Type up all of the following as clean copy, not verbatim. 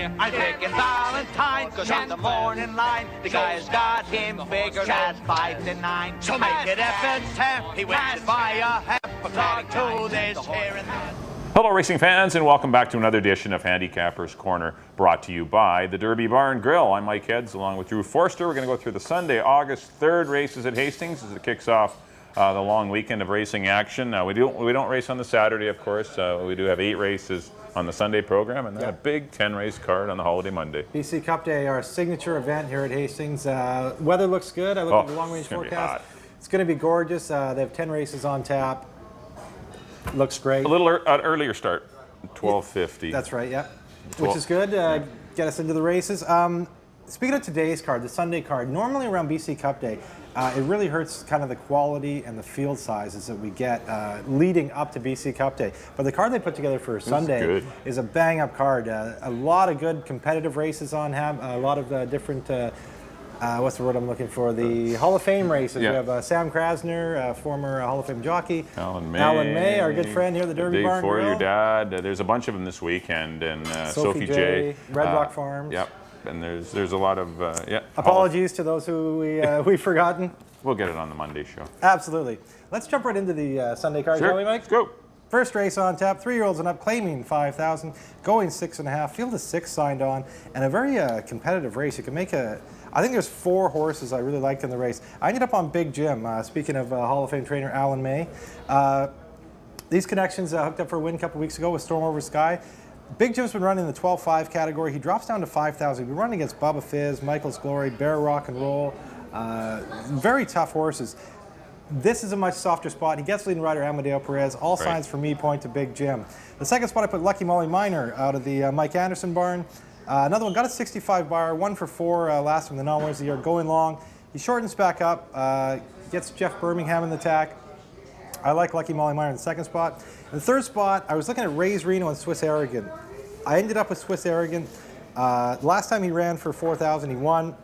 I'm taking Valentine, cause on the morning line, the guy's got him figured at 5 to 9. So make it F10, he wins by a half o'clock to this here and that. Hello racing fans, and welcome back to another edition of Handicapper's Corner, brought to you by the Derby Bar and Grill. I'm Mike Heads along with Drew Forster. We're going to go through the Sunday, August 3rd races at Hastings as it kicks off the long weekend of racing action. We don't race on the Saturday, of course. We do have 8 races on the Sunday program, and then a big 10-race card on the holiday Monday. BC Cup Day, our signature event here at Hastings. Weather looks good. I looked at the long-range forecast. It's going to be gorgeous. They have 10 races on tap. Looks great. A little earlier start, 12:50. That's right, yeah. Which is good. Get us into the races. Speaking of today's card, the Sunday card, normally around BC Cup Day, it really hurts kind of the quality and the field sizes that we get leading up to BC Cup Day. But the card they put together for Sunday is a bang-up card. A lot of good competitive races on ham, a lot of different, what's the word I'm looking for? The Hall of Fame races. Yeah. We have Sam Krasner, former Hall of Fame jockey. Alan May, our good friend here at the Derby Bar and Grill. Your dad. There's a bunch of them this weekend, and Sophie J. Red Rock Farms. Yep. And there's a lot of Apologies to those who we've forgotten. We'll get it on the Monday show. Absolutely. Let's jump right into the Sunday card, shall we, Mike? Let's go. First race on tap, 3-year-olds and up, claiming 5,000, going 6.5, field of 6 signed on, and a very competitive race. You can make I think there's 4 horses I really liked in the race. I ended up on Big Jim, speaking of Hall of Fame trainer Alan May. These connections hooked up for a win a couple weeks ago with Storm Over Sky. Big Jim's been running in the 12.5 category. He drops down to 5,000. He's been running against Bubba Fizz, Michael's Glory, Bear Rock and Roll. Very tough horses. This is a much softer spot. He gets leading rider Amadeo Perez. All signs for me point to Big Jim. The second spot I put Lucky Molly Minor out of the Mike Anderson barn. Another one got a 65 bar, 1 for 4 last from the non-winners of the year, going long. He shortens back up, gets Jeff Birmingham in the tack. I like Lucky Molly Minor in the second spot. In the third spot, I was looking at Ray's Reno and Swiss Arrogant. I ended up with Swiss Arrogant. Last time he ran for 4,000, he won.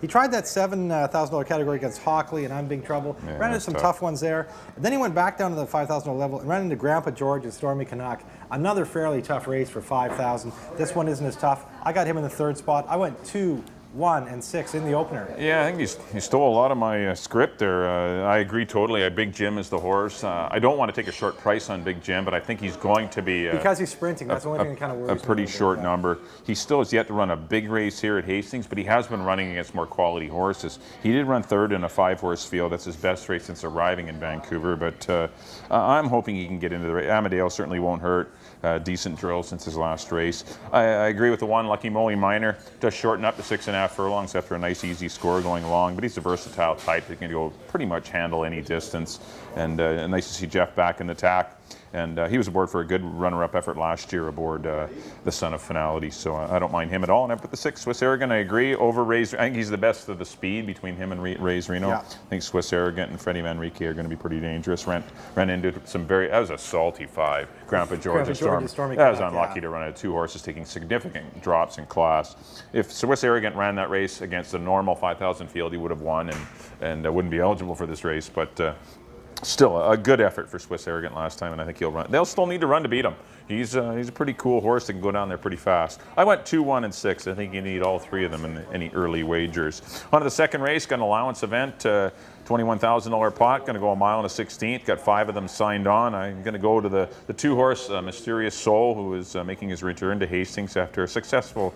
He tried that $7,000 category against Hockley and I'm Big Trouble. Yeah, ran into some tough ones there. And then he went back down to the $5,000 level and ran into Grandpa George and Stormy Canuck. Another fairly tough race for 5,000. This one isn't as tough. I got him in the third spot. I went 2, 1, and 6 in the opener. Yeah, I think he stole a lot of my script there. I agree totally. Big Jim is the horse. I don't want to take a short price on Big Jim, but I think he's going to be because he's sprinting. That's the only thing that kind of worries me. A pretty short number. He still has yet to run a big race here at Hastings, but he has been running against more quality horses. He did run third in a 5-horse field. That's his best race since arriving in Vancouver, but I'm hoping he can get into the race. Amadeo certainly won't hurt. Decent drill since his last race. I agree with the one. Lucky Molly Minor does shorten up to 6.5 furlongs after a nice easy score going long, but he's a versatile type. He can go pretty much handle any distance, and nice to see Jeff back in the tack. And he was aboard for a good runner-up effort last year aboard the Son of Finality, so I don't mind him at all. And I put the 6, Swiss Arrogant, I agree, over Ray's. I think he's the best of the speed between him and Ray's Reno. Yeah. I think Swiss Arrogant and Freddie Manrique are going to be pretty dangerous. Ran into some that was a salty 5. Grandpa George and Stormy. That was unlucky to run out of 2 horses taking significant drops in class. If Swiss Arrogant ran that race against a normal 5,000 field, he would have won and wouldn't be eligible for this race, but still a good effort for Swiss Arrogant last time, and I think he'll run. They'll still need to run to beat him. He's a pretty cool horse that can go down there pretty fast. I went 2, 1, and 6. I think you need all 3 of them in any early wagers. On to the second race, got an allowance event, $21,000 pot, going to go a mile and a 16th. Got 5 of them signed on. I'm going to go to the 2-horse Mysterious Soul, who is making his return to Hastings after a successful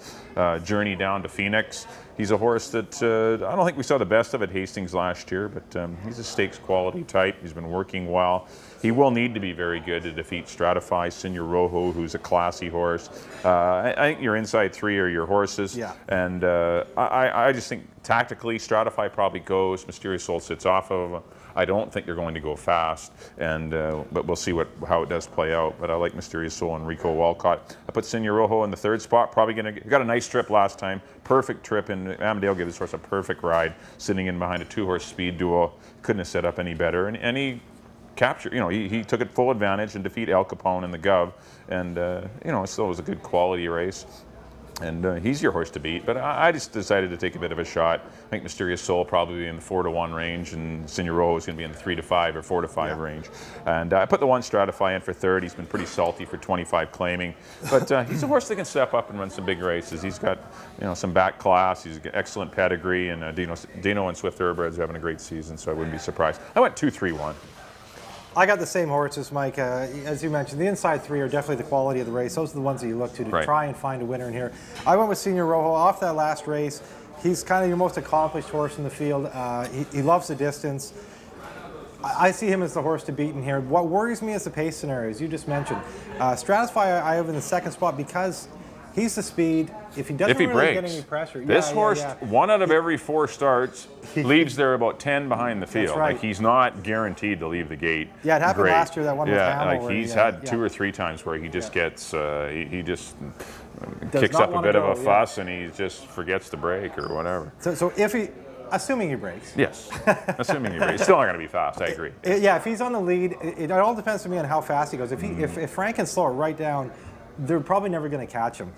journey down to Phoenix. He's a horse that I don't think we saw the best of at Hastings last year, but he's a stakes quality type. He's been working well. He will need to be very good to defeat Stratify, Senor Rojo, who's a classy horse. I think your inside 3 are your horses. Yeah. And I just think tactically Stratify probably goes. Mysterious Soul sits off of him. I don't think they're going to go fast, and but we'll see how it does play out. But I like Mysterious Soul and Rico Walcott. I put Senor Rojo in the third spot. Probably got a nice trip last time. Perfect trip, and Amadeo gave his horse a perfect ride, sitting in behind a 2-horse speed duo. Couldn't have set up any better, and he captured. He took it full advantage and defeat El Capone in the Gov, and it still was a good quality race. And he's your horse to beat, but I just decided to take a bit of a shot. I think Mysterious Soul probably in the 4-1 range, and Senior Rojo is going to be in the 3-5 or 4-5 range. And I put the one Stratify in for third. He's been pretty salty for 25 claiming, but he's a horse that can step up and run some big races. He's got some back class. He's got excellent pedigree, and Dino and Swift Thoroughbreds are having a great season, so I wouldn't be surprised. I went 2-3-1. I got the same horses, Mike. As you mentioned, the inside three are definitely the quality of the race. Those are the ones that you look to try and find a winner in here. I went with Senior Rojo off that last race. He's kind of your most accomplished horse in the field. He loves the distance. I see him as the horse to beat in here. What worries me is the pace scenarios you just mentioned. Stratify I have in the second spot because he's the speed. If he doesn't really get any pressure. This horse, 1 out of every 4 starts, leaves there about 10 behind the field. Right. Like, he's not guaranteed to leave the gate. Yeah, it happened last year, that one with Hamill. Yeah, like he's had 2 or 3 times where he just gets, he just kicks up a bit of a fuss and he just forgets to brake or whatever. So if he, assuming he breaks. Yes, assuming he breaks. Still not going to be fast, I agree. Yeah, if he's on the lead, it all depends to me on how fast he goes. If Frank can slow it right down, they're probably never going to catch him.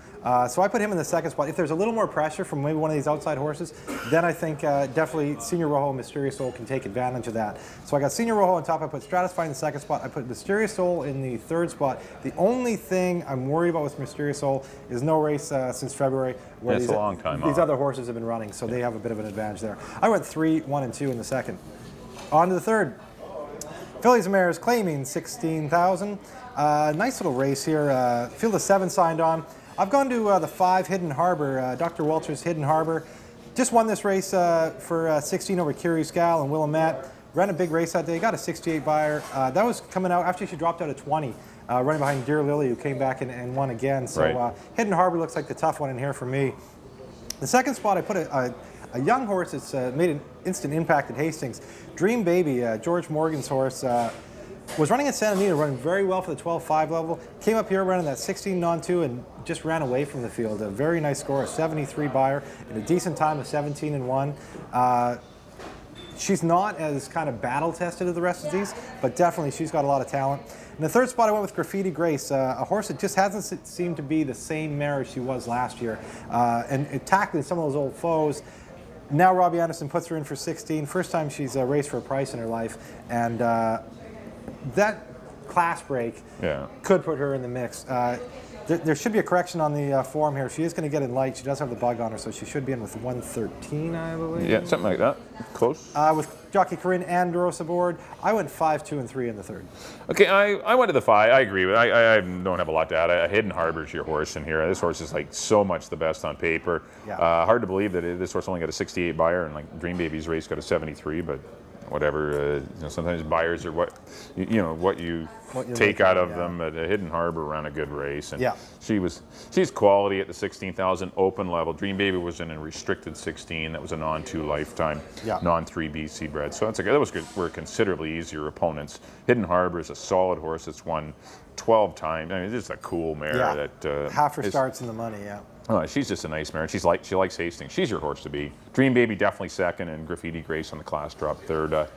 So I put him in the second spot. If there's a little more pressure from maybe one of these outside horses, then I think definitely Senior Rojo and Mysterious Soul can take advantage of that. So I got Senior Rojo on top. I put Stratify in the second spot. I put Mysterious Soul in the third spot. The only thing I'm worried about with Mysterious Soul is no race since February. Where it's a long time these other horses have been running, so they have a bit of an advantage there. I went 3, 1, and 2 in the second. On to the third. Fillies and Mares claiming 16,000. Nice little race here. Field of 7 signed on. I've gone to the 5 Hidden Harbor, Dr. Welcher's Hidden Harbor. Just won this race for 16 over Curious Gal and Willamette. Ran a big race that day, got a 68 buyer. That was coming out after she dropped out at 20, running behind Dear Lily, who came back and won again. So Hidden Harbor looks like the tough one in here for me. The second spot, I put a young horse that's made an instant impact at Hastings. Dream Baby, George Morgan's horse, was running at Santa Anita, running very well for the 12-5 level. Came up here running that 16 non-2 and just ran away from the field. A very nice score, a 73 buyer, and a decent time of 17-1. She's not as kind of battle-tested as the rest of these, but definitely she's got a lot of talent. In the third spot, I went with Graffiti Grace, a horse that just hasn't seemed to be the same mare as she was last year, and tackling some of those old foes. Now Robbie Anderson puts her in for 16. First time she's raced for a price in her life, and that class break could put her in the mix. There should be a correction on the form here. She is going to get in light. She does have the bug on her, so she should be in with 113, I believe. Yeah, something like that. Close. With jockey Corinne Andros aboard, I went 5, 2, and 3 in the third. Okay, I went to the 5. I agree with. I don't have a lot to add. Hidden Harbor's your horse in here. This horse is like so much the best on paper. Yeah. Hard to believe that this horse only got a 68 buyer, and like Dream Baby's race got a 73, but. Whatever, sometimes buyers are what you take out of them. But Hidden Harbor ran a good race, and she's quality at the 16,000 open level. Dream Baby was in a restricted 16. That was a non-2 lifetime, non-3 BC bred. So that was good. Were considerably easier opponents. Hidden Harbor is a solid horse that's won 12 times. I mean, it's just a cool mare that half her starts in the money. Oh, she's just a nice mare. She likes Hastings. She's your horse to beat. Dream Baby definitely second, and Graffiti Grace on the class drop third.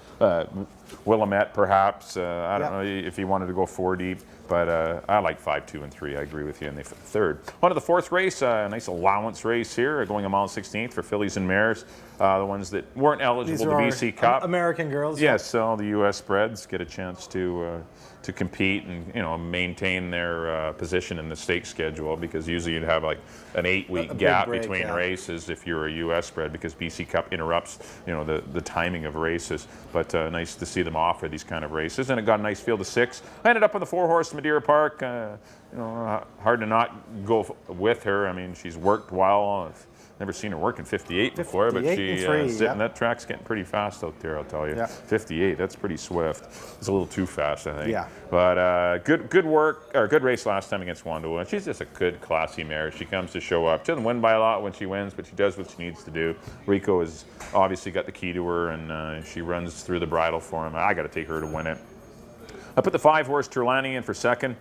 Willamette perhaps. I don't know if you wanted to go 4 deep, but I like 5, 2, and 3. I agree with you in the third. On to the fourth race. A nice allowance race here, going a mile 16th for fillies and mares. The ones that weren't eligible to BC Cup. American girls. Yes, so the U.S. breds get a chance to compete and maintain their position in the stake schedule, because usually you'd have like an 8-week gap between races if you're a U.S. bred, because BC Cup interrupts the timing of races. But nice to see them offer these kind of races, and it got a nice field of 6. I ended up on the 4-horse Madeira Park. Hard to not go with her. I mean, she's worked well. I've never seen her work in 58 before, but that track's getting pretty fast out there, I'll tell you. 58, that's pretty swift. It's a little too fast, I think. Yeah. But good race last time against Wando, and she's just a good, classy mare. She comes to show up. She doesn't win by a lot when she wins, but she does what she needs to do. Rico has obviously got the key to her, and she runs through the bridle for him. I got to take her to win it. I put the 5-horse Turlani in for second.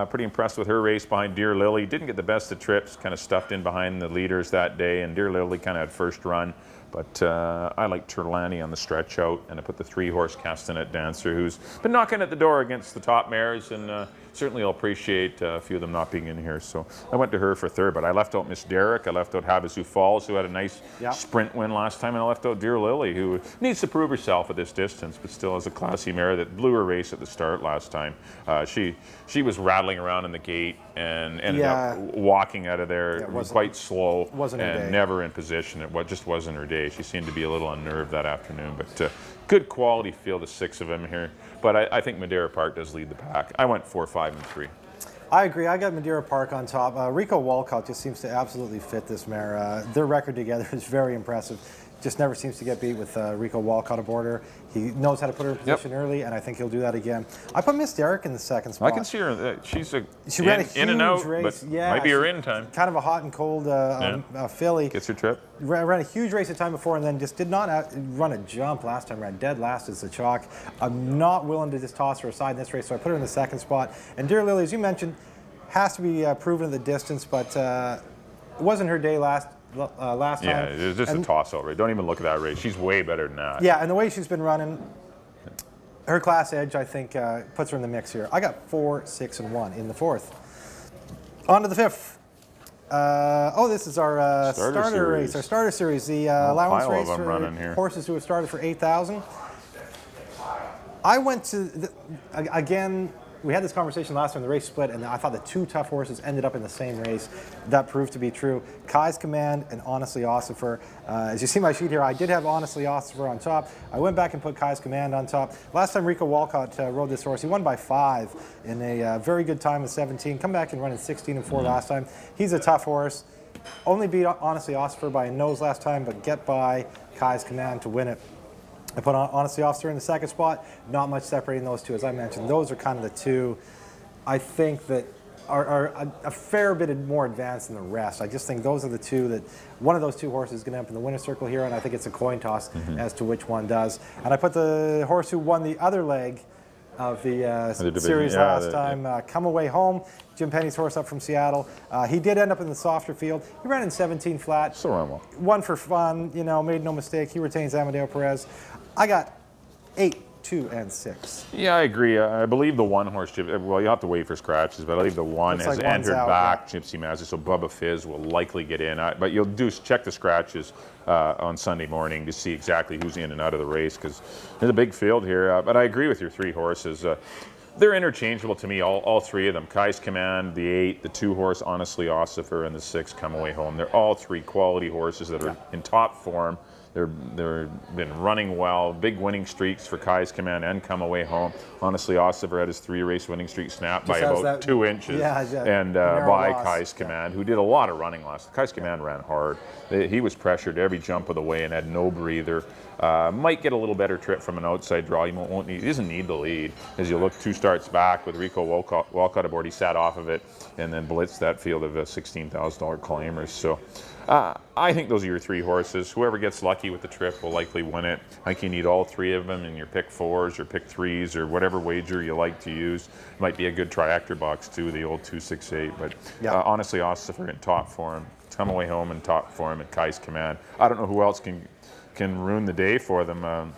Pretty impressed with her race behind Dear Lily. Didn't get the best of trips, kind of stuffed in behind the leaders that day, and Dear Lily kind of had first run. But I like Turlani on the stretch out, and I put the 3-horse Castanet Dancer, who's been knocking at the door against the top mares, and certainly I'll appreciate a few of them not being in here. So I went to her for third, but I left out Miss Derrick, I left out Havasu Falls, who had a nice sprint win last time, and I left out Dear Lily, who needs to prove herself at this distance, but still has a classy mare that blew her race at the start last time. She was rattling around in the gate and ended up walking out of there quite slow and never in position. It just wasn't her day. She seemed to be a little unnerved that afternoon, but good quality field of 6 of them here. But I think Madeira Park does lead the pack. I went 4, 5, and 3. I agree. I got Madeira Park on top. Rico Walcott just seems to absolutely fit this mare. Their record together is very impressive. Just never seems to get beat with Rico Walcott aboard her. He knows how to put her in position early, and I think he'll do that again. I put Miss Derrick in the second spot. I can see her. She's she ran a huge in and out, race. But might be her in time. Kind of a hot and cold filly. Gets her trip. Ran a huge race the time before, and then just did not run a jump last time. Ran dead last as the chalk. I'm not willing to just toss her aside in this race, so I put her in the second spot. And Dear Lily, as you mentioned, has to be proven at the distance, but it wasn't her day last time. Yeah, it's just a toss-out race. Don't even look at that race. She's way better than that. Yeah, and the way she's been running, her class edge, I think, puts her in the mix here. I got 4, 6, and 1 in the fourth. On to the fifth. This is our starter race, our starter series, the allowance race for horses who have started for 8,000. I went to, again, we had this conversation last time, the race split, and I thought the 2 tough horses ended up in the same race. That proved to be true. Kai's Command and Honestly Ossifer. As you see my sheet here, I did have Honestly Ossifer on top. I went back and put Kai's Command on top. Last time Rico Walcott rode this horse, he won by 5 in a very good time with 17. Come back and run in 16 and 4 last time. He's a tough horse. Only beat Honestly Ossifer by a nose last time, but get by Kai's Command to win it. I put Honestly Officer in the second spot. Not much separating those two, as I mentioned. Those are kind of the two I think that are a fair bit more advanced than the rest. I just think those are the two that one of those 2 horses is going to end up in the winner's circle here, and I think it's a coin toss as to which one does. And I put the horse who won the other leg of the series last time, Come Away Home, Jim Penny's horse up from Seattle. He did end up in the softer field. He ran in 17 flat. So ran well. One for fun, made no mistake. He retains Amadeo Perez. I got 8, 2, and 6. Yeah, I agree. I believe the 1 horse, well, you have to wait for scratches, but I believe the 1 has entered back, Gypsy Mazzy, so Bubba Fizz will likely get in. But you'll check the scratches on Sunday morning to see exactly who's in and out of the race, because there's a big field here. But I agree with your 3 horses. They're interchangeable to me, all 3 of them. Kai's Command, the 8, the 2 horse, Honestly Ossifer, and the 6, Come Away Home. They're all 3 quality horses that are in top form. They've been running well. Big winning streaks for Kai's Command and Come Away Home. Honestly, Ossifer had his 3-race winning streak snapped by about 2 inches. And by Kai's Command, who did a lot of running last. Kai's Command ran hard. He was pressured every jump of the way and had no breather. Might get a little better trip from an outside draw. He doesn't need the lead. As you look 2 starts back with Rico Walcott aboard, he sat off of it and then blitzed that field of $16,000 claimers. So I think those are your 3 horses. Whoever gets lucky with the trip will likely win it. I think you need all 3 of them in your pick 4s or pick 3s or whatever wager you like to use. Might be a good triactor box too, the old 268. But honestly, Ossifer in top form, Come Away Home in top form, and Kai's Command. I don't know who else can ruin the day for them.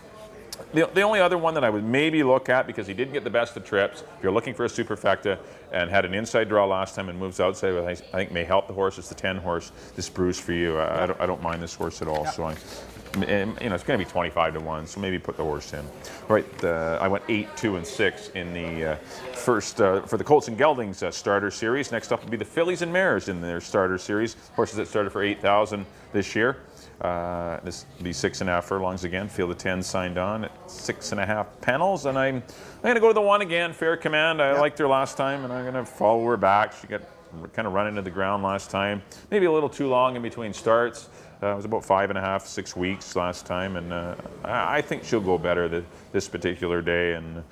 The only other one that I would maybe look at, because he didn't get the best of trips, if you're looking for a superfecta and had an inside draw last time and moves outside, I think may help the horse, is the 10 horse, this Bruce for you. I don't mind this horse at all. So it's going to be 25 to 1, so maybe put the horse in. All right, I went 8, 2, and 6 in the first for the Colts and Geldings starter series. Next up will be the Fillies and Mares in their starter series. Horses that started for 8,000 this year. This will be 6.5 furlongs again. Field of 10 signed on at 6.5 panels, and I'm going to go to the 1 again. Fair Command. I liked her last time, and I'm going to follow her back. She got kind of run into the ground last time. Maybe a little too long in between starts. It was about 5.5, 6 weeks last time, and I think she'll go better this particular day. And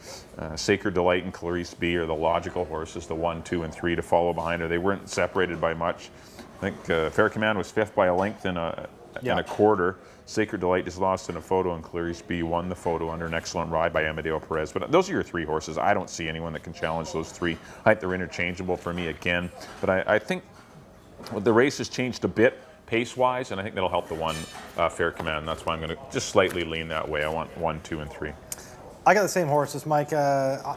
Sacred Delight and Clarice B are the logical horses, the 1, 2, and 3 to follow behind her. They weren't separated by much. I think Fair Command was 5th by a length in a quarter. Sacred Delight just lost in a photo, and Clarice B won the photo under an excellent ride by Amadeo Perez. But those are your 3 horses. I don't see anyone that can challenge those 3. I think they're interchangeable for me again. But I think the race has changed a bit pace-wise, and I think that'll help the one Fair Command. That's why I'm going to just slightly lean that way. I want 1, 2, and 3. I got the same horses, Mike. I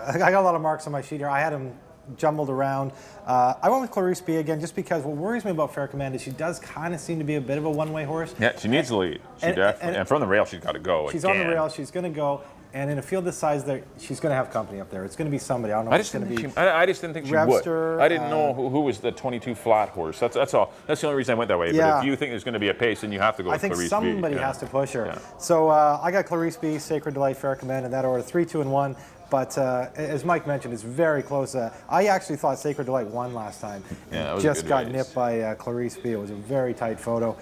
got a lot of marks on my sheet here. I had them jumbled around. I went with Clarice B again just because what worries me about Fair Command is she does kind of seem to be a bit of a one-way horse. Yeah, she needs the lead. She definitely. And from the rail, she's got to go. She's on the rail. She's going to go. And in a field this size, she's going to have company up there. It's going to be somebody. I don't know if it's going to be. I just didn't think she would. I didn't know who was the 22 flat horse. That's all. That's the only reason I went that way. Yeah. But if you think there's going to be a pace, then you have to go with Clarice B. I think somebody has to push her. Yeah. So I got Clarice B, Sacred Delight, Fair Command in that order, 3, 2, and 1. But as Mike mentioned, it's very close. I actually thought Sacred Delight won last time. Yeah, that was just a good got race. nipped by Clarice B. It was a very tight photo.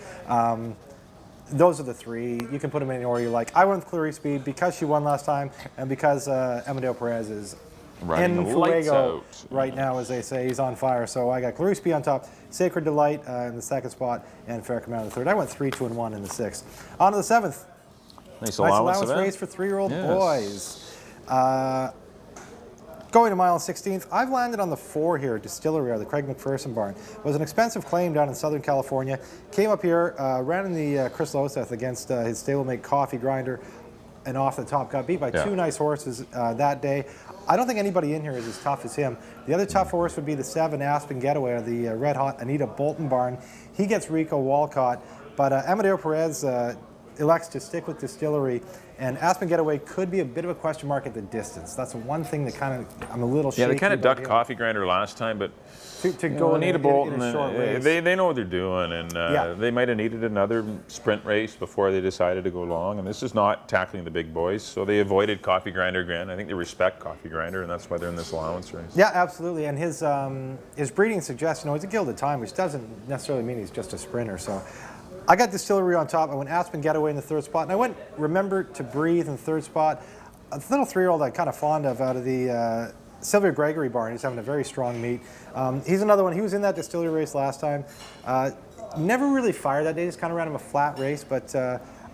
Those are the 3. You can put them in any order you like. I went with Clarice B because she won last time and because Amadeo Perez is Running in the lights fuego out. right now, as they say. He's on fire. So I got Clarice B on top, Sacred Delight in the 2nd spot, and Fair Command in the 3rd. I went 3, 2, and 1 in the 6th. On to the 7th. Nice allowance race for 3-year-old boys. Going to mile 16th, I've landed on the 4 here, Distillery, the Craig McPherson barn. It was an expensive claim down in Southern California. Came up here, ran in the Chris Loseth against his stablemate Coffee Grinder, and off the top got beat by 2 nice horses that day. I don't think anybody in here is as tough as him. The other tough horse would be the 7 Aspen Getaway, the red hot Anita Bolton barn. He gets Rico Walcott, but Amadeo Perez elects to stick with Distillery, and Aspen Getaway could be a bit of a question mark at the distance. That's one thing that kind of I'm a little shaky. Yeah, they kind of ducked him. Coffee Grinder last time, but to go Anita Bolton, in a short race. they know what they're doing, and they might have needed another sprint race before they decided to go long. And this is not tackling the big boys, so they avoided Coffee Grinder again. I think they respect Coffee Grinder, and that's why they're in this allowance race. Yeah, absolutely. And his breeding suggests, he's a gilded time, which doesn't necessarily mean he's just a sprinter. So I got Distillery on top. I went Aspen Getaway in the 3rd spot, and I went Remember to Breathe in the 3rd spot. A little 3-year-old I'm kind of fond of out of the Sylvia Gregory barn. He's having a very strong meet. He's another one. He was in that Distillery race last time. Never really fired that day. Just kind of ran him a flat race, but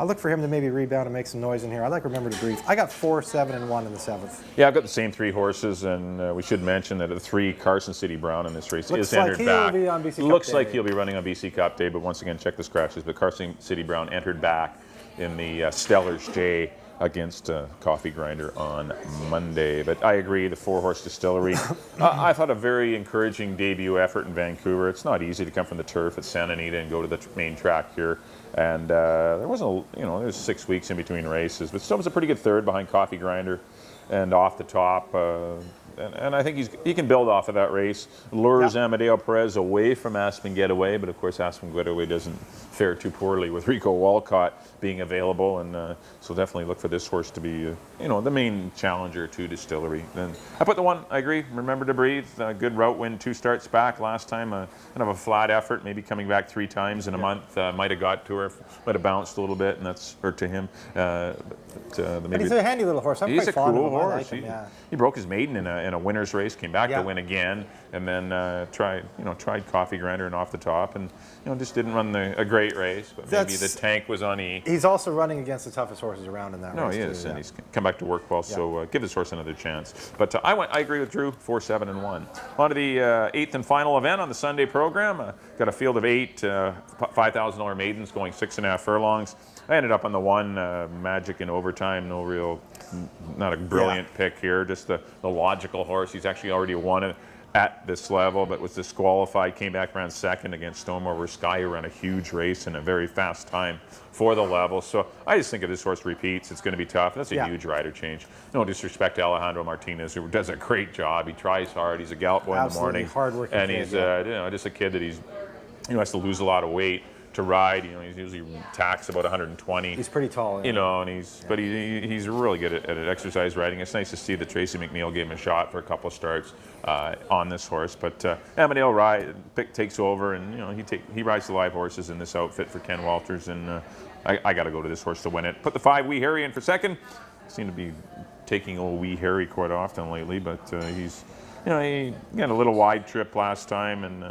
I look for him to maybe rebound and make some noise in here. I like Remember to Breathe. I got 4, 7, and 1 in the 7th. Yeah, I've got the same 3 horses, and we should mention that the 3 Carson City Brown in this race is entered back. Be on BC Cup Looks Day. like he'll be running on BC Cup Day, but once again, check the scratches. But Carson City Brown entered back in the Stellars J against Coffee Grinder on Monday. But I agree, the 4-horse Distillery. I thought a very encouraging debut effort in Vancouver. It's not easy to come from the turf at Santa Anita and go to the main track here. And there wasn't, there's 6 weeks in between races, but still was a pretty good 3rd behind Coffee Grinder and off the top. And I think he can build off of that race. Lures Amadeo Perez away from Aspen Getaway, but of course Aspen Getaway doesn't fare too poorly with Rico Walcott being available, and so definitely look for this horse to be, the main challenger to Distillery. Then I put the 1. I agree. Remember to Breathe. Good route win, 2 starts back last time. Kind of a flat effort, maybe coming back 3 times in a month. Might have got to her, might have bounced a little bit, and that's hurt to him. But he's a handy little horse. I'm he's quite a fond cool of him. horse. I like him, He broke his maiden in a winner's race, came back to win again, and then tried Coffee Grinder and off the top, and just didn't run a great race. But maybe the tank was on E. He's also running against the toughest horses around in that race. No, he is, and he's come back to work well. So give this horse another chance. But I agree with Drew. 4, 7, and 1. On to the 8th and final event on the Sunday program. Got a field of 8 $5,000 maidens going 6.5 furlongs. I ended up on the 1 Magic in Overtime. Not a brilliant pick here. Just the logical horse. He's actually already won it at this level, but was disqualified. Came back, ran 2nd against Storm Over Sky, who ran a huge race in a very fast time for the level. So I just think if this horse repeats, it's going to be tough. That's a huge rider change. No disrespect to Alejandro Martinez, who does a great job. He tries hard. He's a gallop boy in the morning. Hard-working and he's just a kid that has to lose a lot of weight to ride. He's usually taxed about 120. He's pretty tall. And he's really good at exercise riding. It's nice to see that Tracy McNeil gave him a shot for a couple of starts on this horse. But Amadeo takes over, and he rides the live horses in this outfit for Ken Walters, and I got to go to this horse to win it. Put the 5 Wee Harry in for 2nd. Seem to be taking old Wee Harry quite often lately, but he's. He got a little wide trip last time, and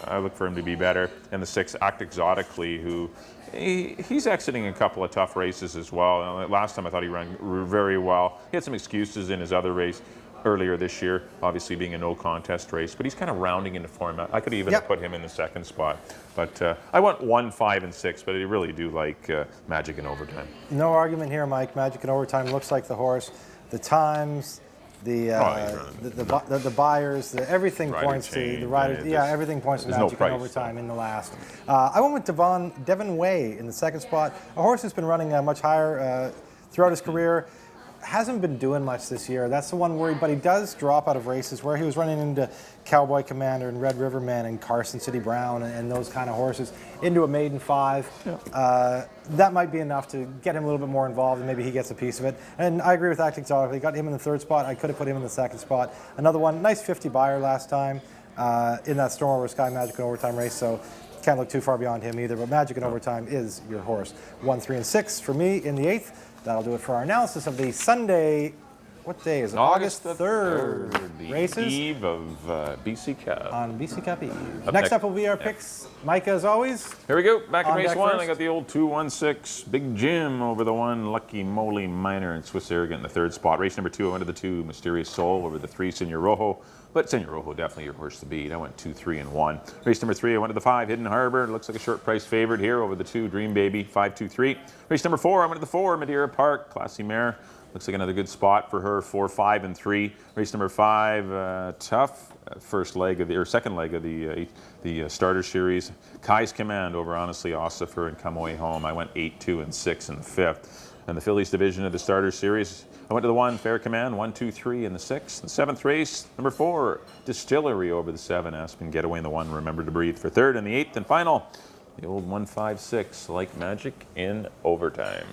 I look for him to be better. And the 6, Act Exotically, who he's exiting a couple of tough races as well. Last time I thought he ran very well. He had some excuses in his other race. earlier this year, obviously being a no contest race, but he's kind of rounding into form. I could even have put him in the second spot. But I went 1, 5, and 6, but I really do like Magic in Overtime. No argument here, Mike. Magic in Overtime looks like the horse. The times, the buyers, everything points to the riders. Yeah, everything points to Magic in Overtime in the last. I went with Devon Way in the second spot. A horse who's been running much higher throughout his career. Hasn't been doing much this year. That's the one worry, but he does drop out of races where he was running into Cowboy Commander and Red Riverman and Carson City Brown and those kind of horses into a maiden 5. Yeah. That might be enough to get him a little bit more involved and maybe he gets a piece of it. And I agree with Acting Exotic. He got him in the third spot. I could have put him in the second spot. Another one, nice 50 buyer last time in that Storm Over Sky Magic in Overtime race. So can't look too far beyond him either. But Magic in Overtime is your horse. 1, 3, and 6 for me in the 8th. That'll do it for our analysis of the Sunday. What day is it? August 3rd. The races. eve of BC Cup. On BC Cup Eve. Next up will be our picks. Mike, as always. Here we go. Back in race 1. First. I got the old 2-1-6 Big Jim over the 1 Lucky Moly Minor and Swiss Arrogant in the third spot. Race number 2, I went to the 2 Mysterious Soul over the 3 Senor Rojo. But Senor Rojo definitely your horse to beat. I went 2, 3, and 1. Race number 3, I went to the 5 Hidden Harbor. Looks like a short price favorite here over the 2 Dream Baby 5, 2, 3. Race number 4, I went to the 4 Madeira Park Classy Mare. Looks like another good spot for her. 4, 5, and 3. Race number 5, tough second leg of the starter series. Kai's Command over Honestly Ossifer and Come Away Home. I went 8, 2, and 6 in the 5th. And the Fillies division of the starter series, I went to the 1 Fair Command, 1, 2, 3 in the 6th. The 7th race, number 4 Distillery over the 7 Aspen Getaway in the 1 Remember to Breathe for 3rd. And the 8th and final, the old 1, 5, 6 Like Magic in Overtime.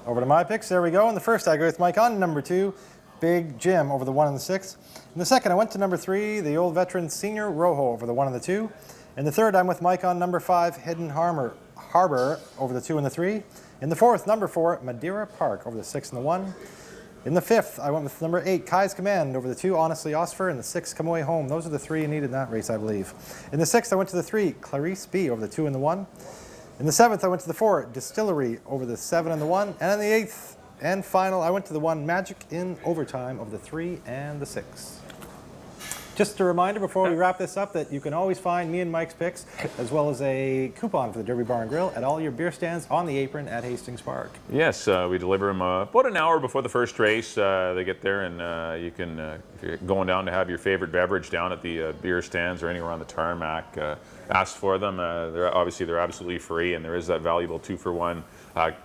Over to my picks. There we go. In the first, I go with Mike on number 2, Big Jim over the 1 and the 6. In the second, I went to number 3, the old veteran Senior Rojo over the 1 and the 2. In the third, I'm with Mike on number 5, Hidden Harbor over the 2 and the 3. In the fourth, number 4, Madeira Park over the 6 and the 1. In the fifth, I went with number 8, Kai's Command over the 2, Honestly Ossifer, and the 6, Come Away Home. Those are the 3 you needed in that race, I believe. In the 6th, I went to the 3, Clarice B over the 2 and the 1. In the 7th, I went to the 4, Distillery over the 7 and the 1. And in the 8th and final, I went to the 1, Magic in Overtime over the 3 and the 6. Just a reminder before we wrap this up that you can always find me and Mike's picks, as well as a coupon for the Derby Bar and Grill at all your beer stands on the apron at Hastings Park. Yes, we deliver them about an hour before the first race. They get there, and you can, if you're going down to have your favorite beverage down at the beer stands or anywhere on the tarmac, ask for them. They're absolutely free, and there is that valuable 2-for-1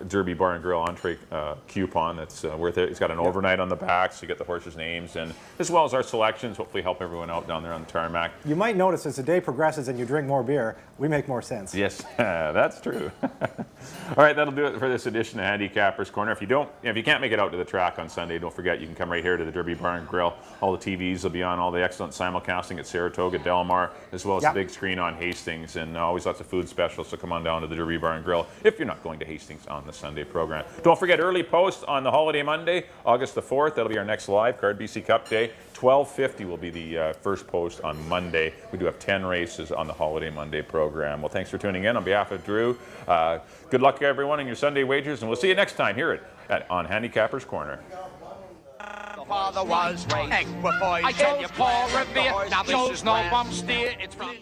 Derby Bar and Grill entree coupon that's worth it. It's got an overnight on the back, so you get the horses' names, and as well as our selections, hopefully help everyone out down there on the tarmac. You might notice as the day progresses and you drink more beer, we make more sense. Yes, that's true. All right, that'll do it for this edition of Handicapper's Corner. If you can't make it out to the track on Sunday, don't forget you can come right here to the Derby Bar and Grill. All the TVs will be on, all the excellent simulcasting at Saratoga, Del Mar, as well as the big screen on Hastings, and always lots of food specials, so come on down to the Derby Bar and Grill if you're not going to Hastings on the Sunday program. Don't forget early post on the holiday Monday, August the 4th. That'll be our next live card, BC Cup Day. 12:50 will be the first post on Monday. We do have 10 races on the holiday Monday program. Well, thanks for tuning in. On behalf of Drew, good luck everyone in your Sunday wagers, and we'll see you next time here on Handicapper's Corner. Father was equipoised. I told Paul Revere, now this is no bum steer, it's from...